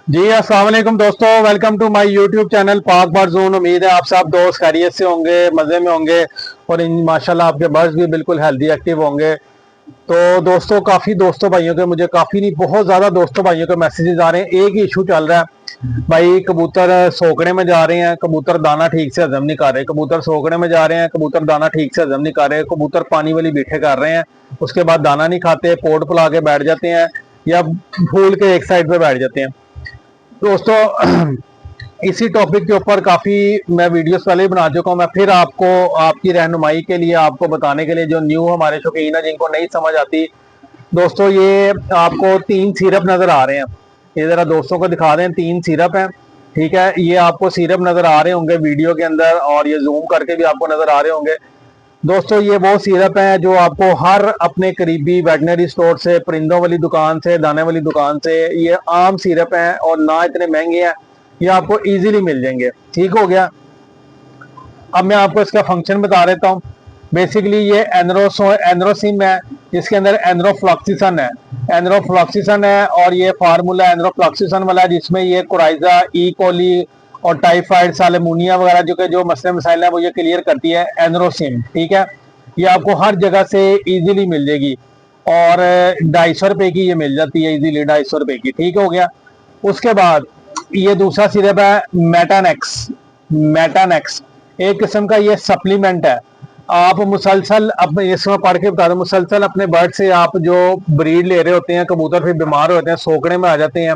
जी अस्सलाम वालेकुम दोस्तों, welcome to my YouTube channel Pak Bird Zone. उम्मीद है आप सब दोस्त खैरियत से होंगे, मज़े में होंगे और माशाल्लाह आपके बर्ड्स भी बिल्कुल हेल्दी एक्टिव होंगे। तो दोस्तों, काफ़ी दोस्तों भाइयों के, मुझे काफ़ी नहीं बहुत ज़्यादा दोस्तों भाइयों के मैसेजेस आ रहे हैं। एक ही इशू चल रहा है भाई, कबूतर सोकड़े में जा रहे हैं, कबूतर दाना ठीक से हजम नहीं कर रहे। कबूतर सोकड़े में जा रहे हैं, कबूतर दाना ठीक से हजम नहीं कर रहे। कबूतर पानी वाली बीठे कर रहे हैं, उसके बाद दाना नहीं खाते, पोर्ट फुला के बैठ जाते हैं या फूल के एक साइड पे बैठ जाते हैं। दोस्तों इसी टॉपिक के ऊपर काफ़ी मैं वीडियोस पहले ही बना चुका हूँ। मैं फिर आपको आपकी रहनुमाई के लिए, आपको बताने के लिए, जो न्यू हमारे शौकीन है जिनको नहीं समझ आती। दोस्तों, ये आपको 3 सिरप नज़र आ रहे हैं। ये ज़रा दोस्तों को दिखा दें, 3 सिरप हैं। ठीक है, ये आपको सिरप नज़र आ रहे होंगे वीडियो के अंदर, और ये जूम करके भी आपको नज़र आ रहे होंगे। दोस्तों, ये वो सिरप है जो आपको हर अपने करीबी वेटनरी स्टोर से, परिंदों वाली दुकान से, दाने वाली दुकान से, ये आम सिरप हैं और ना इतने महंगे हैं। ये आपको इजीली मिल जाएंगे। ठीक हो गया। अब मैं आपको इसका फंक्शन बता देता हूँ। बेसिकली ये एनरोसिम है, जिसके अंदर एनरोफ्लॉक्सिसन है। एनरोफ्लॉक्सिसन है और ये फार्मूला एनरोफ्लॉक्सिसन वाला है, जिसमें ये कोराइजा, ई कोली और टाइफाइड, सालेमोनिया वगैरह जो मसले मसाइल हैं वो ये क्लियर करती है एनरोसिम। ठीक है, ये आपको हर जगह से इजीली मिल जाएगी और 250 रुपए की ये मिल जाती है इजीली, 250 रुपए की। ठीक हो गया। उसके बाद ये दूसरा सिरप है मेटानेक्स। मेटानेक्स एक किस्म का ये सप्लीमेंट है। आप मुसलसल अपने, इसमें पढ़ के बता दो, मुसलसल अपने बर्ड से आप जो ब्रीड ले रहे होते हैं, कबूतर फिर बीमार होते हैं, सोकड़े में आ जाते हैं,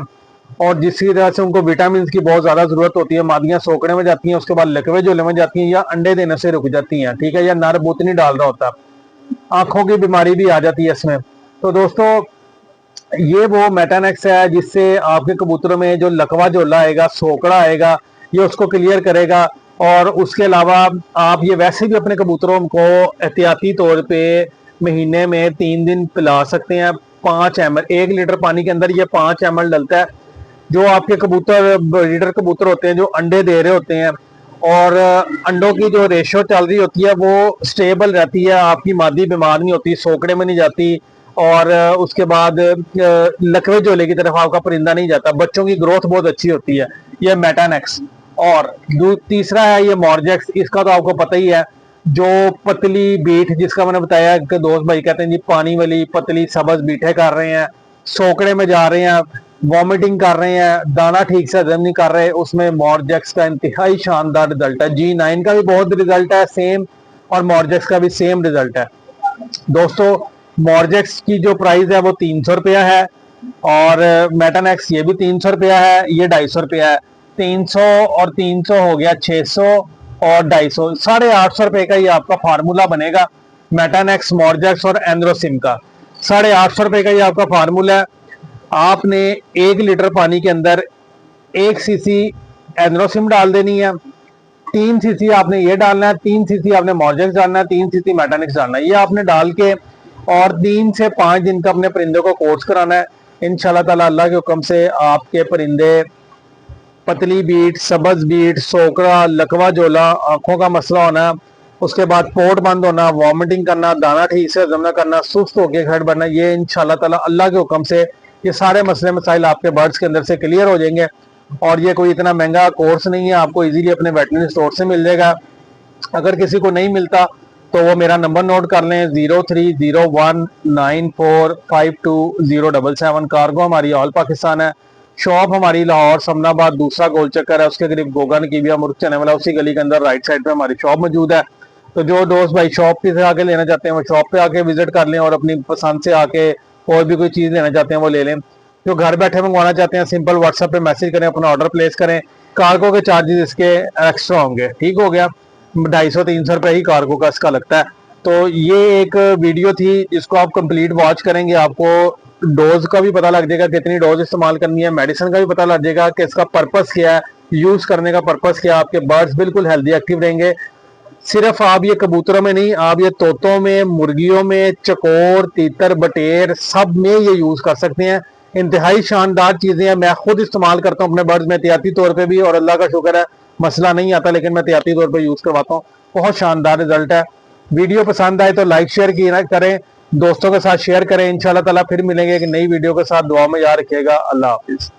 और जिसकी वजह से उनको विटामिन की बहुत ज्यादा जरूरत होती है। मादियां सोकड़े में जाती हैं, उसके बाद लकवे झोले में जाती हैं, या अंडे देने से रुक जाती हैं। ठीक है, या नर बूतनी डाल रहा होता है, आंखों की बीमारी भी आ जाती है इसमें। तो दोस्तों, ये वो मेटानेक्स है जिससे आपके कबूतरों में जो लकवा झोला आएगा, सोकड़ा आएगा, ये उसको क्लियर करेगा। और उसके अलावा आप ये वैसे भी अपने कबूतरों को एहतियाती तौर पे महीने में 3 दिन पिला सकते हैं। 5 ml, 1 लीटर पानी के अंदर ये 5 ml डलता है। जो आपके कबूतर ब्रीडर कबूतर होते हैं, जो अंडे दे रहे होते हैं, और अंडों की जो रेशो चल रही होती है वो स्टेबल रहती है, आपकी मादी बीमार नहीं होती, सोकड़े में नहीं जाती, और उसके बाद लकवे झोले की तरफ आपका परिंदा नहीं जाता, बच्चों की ग्रोथ बहुत अच्छी होती है। ये मेटानेक्स। और तीसरा है ये मॉर्जेक्स। इसका तो आपको पता ही है, जो पतली बीट, जिसका मैंने बताया कि दोस्त भाई कहते हैं जी पानी वाली पतली सबज बीठे कर रहे हैं, सोकड़े में जा रहे हैं, वॉमिटिंग कर रहे हैं, दाना ठीक से हजम नहीं कर रहे, उसमें मॉर्जेक्स का इंतहाई शानदार रिजल्ट है। G9 का भी बहुत रिजल्ट है सेम, और मॉर्जेक्स का भी सेम रिजल्ट है। दोस्तों, मॉर्जेक्स की जो प्राइस है वो 300 रुपया है, और मेटानेक्स ये भी 300 रुपया है, ये 250 रुपया है। 300 और 300 हो गया 600, और 250, 850 रुपए का ये आपका फार्मूला बनेगा। मेटानेक्स, मॉर्जेक्स और एंड्रोसिम का 850 रुपए का ये आपका फार्मूला है। आपने 1 लीटर पानी के अंदर 1 सीसी एंड्रोसिम डाल देनी है, 3 सीसी आपने ये डालना है, 3 सीसी आपने मॉर्जेक्स डालना है, 3 सीसी मेटानिक्स डालना है। ये आपने डाल के और 3 से 5 दिन का अपने परिंदे को कोर्स कराना है। इंशाल्लाह ताला अल्लाह के हुक्म से आपके परिंदे पतली बीट, सबज बीट, सोकड़ा, लकवा झोला, आंखों का मसला होना, उसके बाद पोट बंद होना, वॉमिटिंग करना, दाना ठीक से हजम न करना, सुस्त होकर खड़ बढ़ना, ये इंशाल्लाह ताला अल्लाह के हुक्म से ये सारे मसले मसाइल आपके बर्ड्स के अंदर से क्लियर हो जाएंगे। और ये कोई इतना महंगा कोर्स नहीं है, आपको इजीली अपने वेटनरी स्टोर से मिल जाएगा। अगर किसी को नहीं मिलता तो वो मेरा नंबर नोट कर लें, 0301945207। कार्गो हमारी ऑल पाकिस्तान है। शॉप हमारी लाहौर समनाबाद दूसरा गोल चक्कर है, उसके करीब गोगा नकीबिया मुर्ग चने वाला, उसी गली के अंदर राइट साइड पे हमारी शॉप मौजूद है। तो जो दोस्त भाई शॉप पे से आके लेना चाहते हैं वो शॉप पे आके विजिट कर लें, और अपनी पसंद से आके और भी कोई चीज़ लेना चाहते हैं वो ले लें। जो घर बैठे मंगवाना चाहते हैं, सिंपल व्हाट्सएप पे मैसेज करें, अपना ऑर्डर प्लेस करें। कार्गो के चार्जेस इसके एक्स्ट्रा होंगे। ठीक हो गया। 250-300 रुपये ही कार्गो का इसका लगता है। तो ये एक वीडियो थी, जिसको आप कंप्लीट वॉच करेंगे, आपको डोज का भी पता लग जाएगा, कितनी डोज इस्तेमाल करनी है, मेडिसिन का भी पता लग जाएगा कि इसका पर्पस क्या है, यूज करने का पर्पस क्या है। आपके बर्ड्स बिल्कुल हेल्दी एक्टिव रहेंगे। सिर्फ आप ये कबूतरों में नहीं, आप ये तोतों में, मुर्गियों में, चकोर, तीतर, बटेर, सब में ये यूज कर सकते हैं। इंतहाई शानदार चीजें हैं। मैं खुद इस्तेमाल करता हूँ अपने बर्ड्स में एहतियाती तौर पे भी, और अल्लाह का शुक्र है मसला नहीं आता, लेकिन मैं एहतियाती तौर पे यूज करवाता हूँ। बहुत शानदार रिजल्ट है। वीडियो पसंद आए तो लाइक शेयर करें, दोस्तों के साथ शेयर करें। इंशाल्लाह ताला फिर मिलेंगे एक नई वीडियो के साथ। दुआ में याद रखिएगा। अल्लाह हाफिज।